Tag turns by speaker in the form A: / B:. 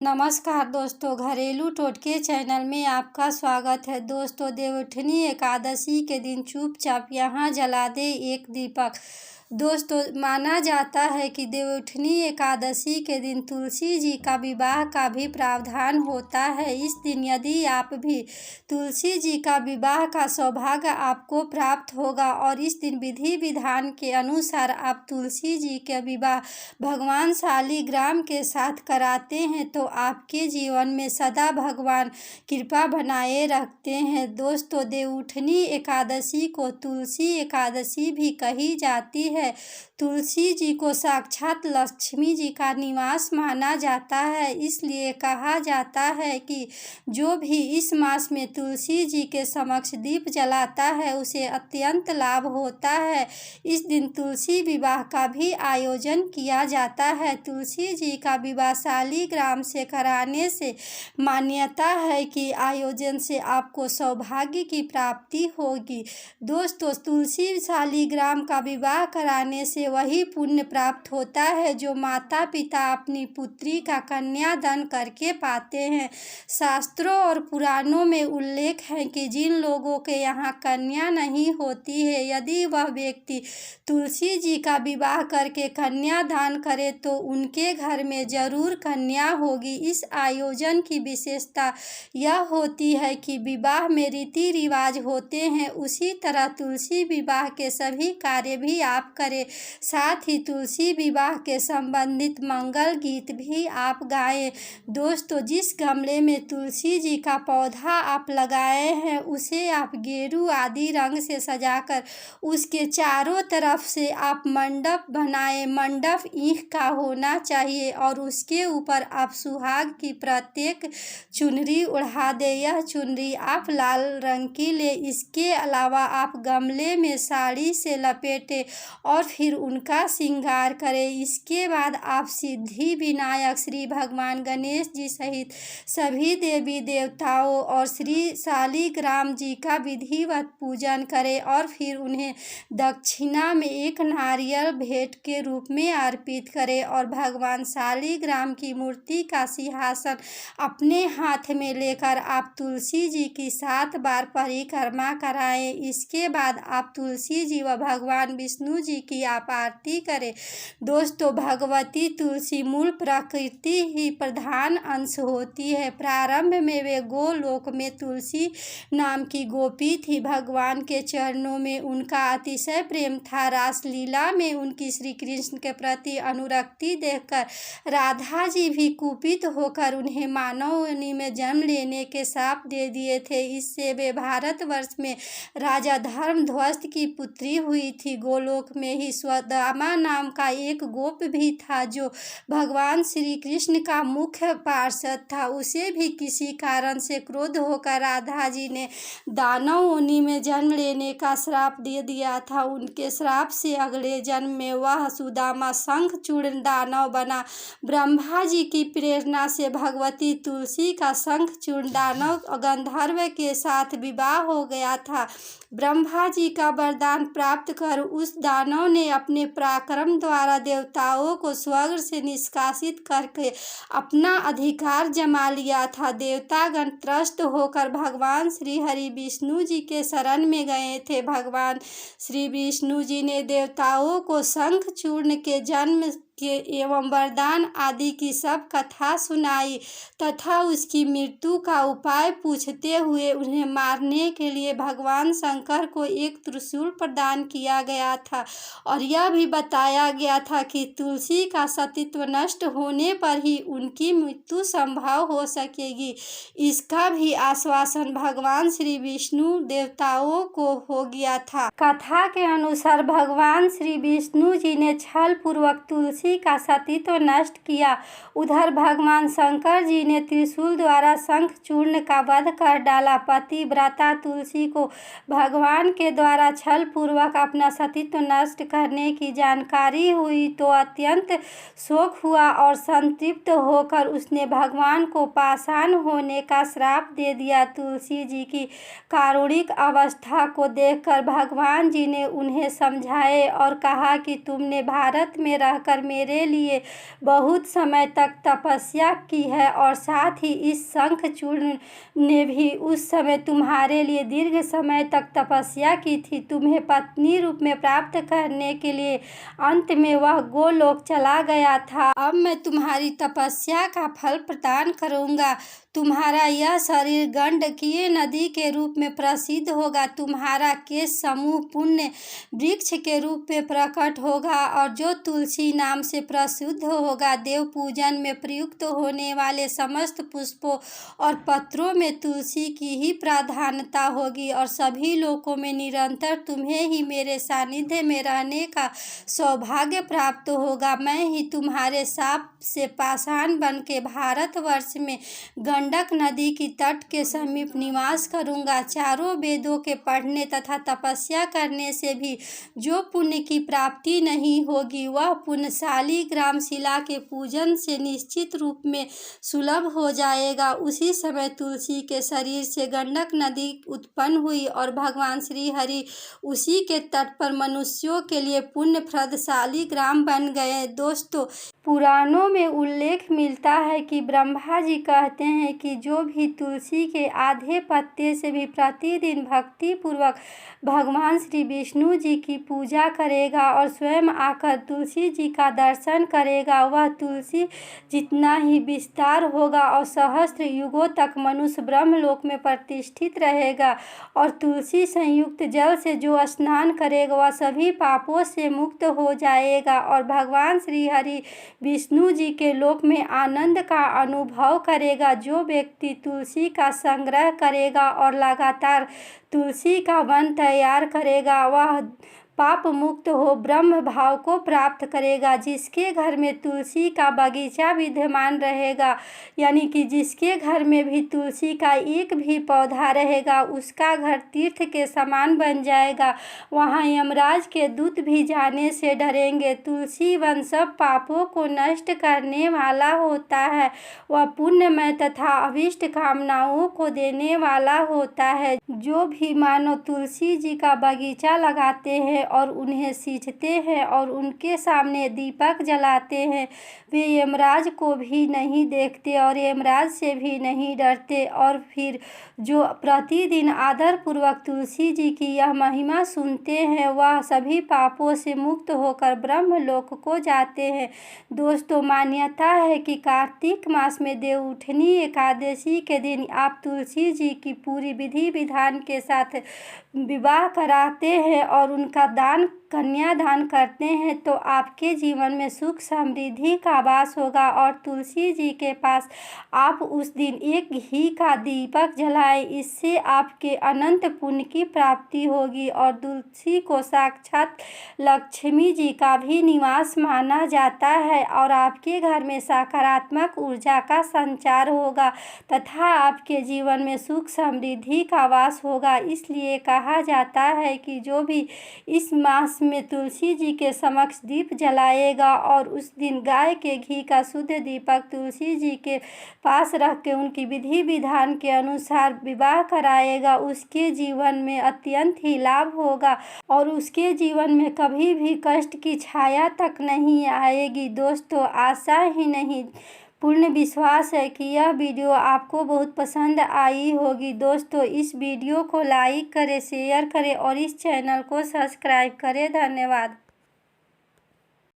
A: नमस्कार दोस्तों, घरेलू टोटके चैनल में आपका स्वागत है। दोस्तों, देवउठनी एकादशी के दिन चुपचाप यहाँ जला दे एक दीपक। दोस्तों, माना जाता है कि देवउठनी एकादशी के दिन तुलसी जी का विवाह का भी प्रावधान होता है। इस दिन यदि आप भी तुलसी जी का विवाह का सौभाग्य आपको प्राप्त होगा और इस दिन विधि विधान के अनुसार आप तुलसी जी के विवाह भगवान शालिग्राम के साथ कराते हैं तो आपके जीवन में सदा भगवान कृपा बनाए रखते हैं। दोस्तों, देवउठनी एकादशी को तुलसी एकादशी भी कही जाती है। तुलसी जी को साक्षात लक्ष्मी जी का निवास माना जाता है, इसलिए कहा जाता है कि जो भी इस मास में तुलसी जी के समक्ष दीप जलाता है उसे अत्यंत लाभ होता है। इस दिन तुलसी विवाह का भी आयोजन किया जाता है। तुलसी जी का विवाह शालिग्राम से कराने से मान्यता है कि आयोजन से आपको सौभाग्य की प्राप्ति होगी। दोस्तों, तुलसी शालिग्राम का विवाह कराने से वही पुण्य प्राप्त होता है जो माता पिता अपनी पुत्री का कन्यादान करके पाते हैं। शास्त्रों और पुराणों में उल्लेख है कि जिन लोगों के यहाँ कन्या नहीं होती है, यदि वह व्यक्ति तुलसी जी का विवाह करके कन्यादान करे तो उनके घर में जरूर कन्या होगी। इस आयोजन की विशेषता यह होती है कि विवाह में रीति रिवाज होते हैं, उसी तरह तुलसी विवाह के सभी कार्य भी आप करें। साथ ही तुलसी विवाह के संबंधित मंगल गीत भी आप गाएं। दोस्तों, जिस गमले में तुलसी जी का पौधा आप लगाए हैं उसे आप गेरू आदि रंग से सजाकर उसके चारों तरफ से आप मंडप बनाएं। मंडप ईंख का होना चाहिए और उसके ऊपर आप सुहाग की प्रत्येक चुनरी उड़ा दें। यह चुनरी आप लाल रंग की ले। इसके अलावा आप गमले में साड़ी से लपेटें और फिर उनका श्रृंगार करें। इसके बाद आप सिद्धि विनायक श्री भगवान गणेश जी सहित सभी देवी देवताओं और श्री शालिग्राम जी का विधिवत पूजन करें और फिर उन्हें दक्षिणा में एक नारियल भेंट के रूप में अर्पित करें और भगवान शालिग्राम की मूर्ति का सिंहासन अपने हाथ में लेकर आप तुलसी जी की 7 बार परिक्रमा कराएं। इसके बाद आप तुलसी जी व भगवान विष्णु जी की आप आरती करें। दोस्तों, भगवती तुलसी मूल प्रकृति ही प्रधान अंश होती है। प्रारंभ में वे गोलोक में तुलसी नाम की गोपी थी। भगवान के चरणों में उनका अतिशय प्रेम था। रासलीला में उनकी श्री कृष्ण के प्रति अनुरक्ति देखकर राधा जी भी कुपित होकर उन्हें मानव योनि में जन्म लेने के शाप दे दिए थे। इससे वे भारतवर्ष में राजा धर्मध्वज की पुत्री हुई थी। गोलोक में ही सुदामा नाम का एक गोप भी था जो भगवान श्री कृष्ण का मुख्य पार्षद था। उसे भी किसी कारण से क्रोध होकर राधा जी ने दानव योनि में जन्म लेने का श्राप दे दिया था। उनके श्राप से अगले जन्म में वह सुदामा शंखचूड़ दानव बना। ब्रह्मा जी की प्रेरणा से भगवती तुलसी का शंखचूड़ दानव गंधर्व के साथ विवाह हो गया था। ब्रह्मा जी का वरदान प्राप्त कर उस दानव ने अपने पराक्रम द्वारा देवताओं को स्वर्ग से निष्कासित करके अपना अधिकार जमा लिया था। देवतागण त्रस्त होकर भगवान श्री हरि विष्णु जी के शरण में गए थे। भगवान श्री विष्णु जी ने देवताओं को शंखचूर्ण के जन्म के एवं वरदान आदि की सब कथा सुनाई तथा उसकी मृत्यु का उपाय पूछते हुए उन्हें मारने के लिए भगवान शंकर को एक त्रिशूल प्रदान किया गया था और यह भी बताया गया था कि तुलसी का सतीत्व नष्ट होने पर ही उनकी मृत्यु संभव हो सकेगी। इसका भी आश्वासन भगवान श्री विष्णु देवताओं को हो गया था। कथा के अनुसार भगवान श्री विष्णु जी ने छल पूर्वक तुलसी का सतीत्व नष्ट किया। उधर भगवान शंकर जी ने त्रिशूल द्वारा शंखचूर्ण का वध कर डाला। पतिव्रता तुलसी को भगवान के द्वारा छल पूर्वक अपना सतीत्व नष्ट करने की जानकारी हुई तो अत्यंत शोक हुआ और संतृप्त होकर उसने भगवान को पाषाण होने का श्राप दे दिया। तुलसी जी की कारुणिक अवस्था को देखकर भगवान जी ने उन्हें समझाए और कहा कि तुमने भारत में रहकर मेरे लिए बहुत समय तक तपस्या की है और साथ ही इस शंखचूर्ण ने भी उस समय तुम्हारे लिए दीर्घ समय तक तपस्या की थी, तुम्हें पत्नी रूप में प्राप्त करने के लिए। अंत में वह गोलोक चला गया था। अब मैं तुम्हारी तपस्या का फल प्रदान करूंगा। तुम्हारा यह शरीर गंडकीय नदी के रूप में प्रसिद्ध होगा। तुम्हारा केश समूह पुण्य वृक्ष के रूप में प्रकट होगा और जो तुलसी नाम से प्रसिद्ध होगा। देव पूजन में प्रयुक्त होने वाले समस्त पुष्पों और पत्रों में तुलसी की ही प्राधान्यता होगी और सभी लोकों में निरंतर तुम्हें ही मेरे सानिध्य में रहने का सौभाग्य प्राप्त होगा। मैं ही तुम्हारे शाप से पाषाण बन के भारतवर्ष में गंडक नदी की तट के समीप निवास करूंगा। चारों वेदों के पढ़ने तथा तपस्या करने से भी जो पुण्य की प्राप्ति नहीं होगी वह पुण्य शालिग्राम शिला के पूजन से निश्चित रूप में सुलभ हो जाएगा। उसी समय तुलसी के शरीर से गंडक नदी उत्पन्न हुई और भगवान श्री हरि उसी के तट पर मनुष्यों के लिए पुण्यप्रद शालिग्राम बन गए। दोस्तों, पुराणों में उल्लेख मिलता है कि ब्रह्मा जी कहते हैं कि जो भी तुलसी के आधे पत्ते से भी प्रतिदिन भक्ति पूर्वक भगवान श्री विष्णु जी की पूजा करेगा और स्वयं आकर तुलसी जी का दर्शन करेगा, वह तुलसी जितना ही विस्तार होगा और सहस्त्र युगों तक मनुष्य ब्रह्मलोक में प्रतिष्ठित रहेगा। और तुलसी संयुक्त जल से जो स्नान करेगा वह सभी पापों से मुक्त हो जाएगा और भगवान श्री हरि विष्णु जी के लोक में आनंद का अनुभव करेगा। जो व्यक्ति तुलसी का संग्रह करेगा और लगातार तुलसी का वन तैयार करेगा वह पाप मुक्त हो ब्रह्म भाव को प्राप्त करेगा। जिसके घर में तुलसी का बगीचा विद्यमान रहेगा, यानी कि जिसके घर में भी तुलसी का एक भी पौधा रहेगा उसका घर तीर्थ के समान बन जाएगा। वहाँ यमराज के दूत भी जाने से डरेंगे। तुलसी वन सब पापों को नष्ट करने वाला होता है। वह पुण्यमय तथा अभीष्ट कामनाओं को देने वाला होता है। जो भी मानव तुलसी जी का बगीचा लगाते हैं और उन्हें सींचते हैं और उनके सामने दीपक जलाते हैं वे यमराज को भी नहीं देखते और यमराज से भी नहीं डरते। और फिर जो प्रतिदिन आदर पूर्वक तुलसी जी की यह महिमा सुनते हैं वह सभी पापों से मुक्त होकर ब्रह्मलोक को जाते हैं। दोस्तों, मान्यता है कि कार्तिक मास में देवउठनी एकादशी के दिन आप तुलसी जी की पूरी विधि विधान के साथ विवाह कराते हैं और उनका दान कन्यादान करते हैं तो आपके जीवन में सुख समृद्धि का वास होगा। और तुलसी जी के पास आप उस दिन एक घी का दीपक जलाएं, इससे आपके अनंत पुण्य की प्राप्ति होगी। और तुलसी को साक्षात लक्ष्मी जी का भी निवास माना जाता है और आपके घर में सकारात्मक ऊर्जा का संचार होगा तथा आपके जीवन में सुख समृद्धि का वास होगा। इसलिए कहा जाता है कि जो भी इस मास में तुलसी जी के समक्ष दीप जलाएगा और उस दिन गाय के घी का शुद्ध दीपक तुलसी जी के पास रख के उनकी विधि विधान के अनुसार विवाह कराएगा, उसके जीवन में अत्यंत ही लाभ होगा और उसके जीवन में कभी भी कष्ट की छाया तक नहीं आएगी। दोस्तों, आशा ही नहीं पूर्ण विश्वास है कि यह वीडियो आपको बहुत पसंद आई होगी। दोस्तों, इस वीडियो को लाइक करें, शेयर करें और इस चैनल को सब्सक्राइब करें। धन्यवाद।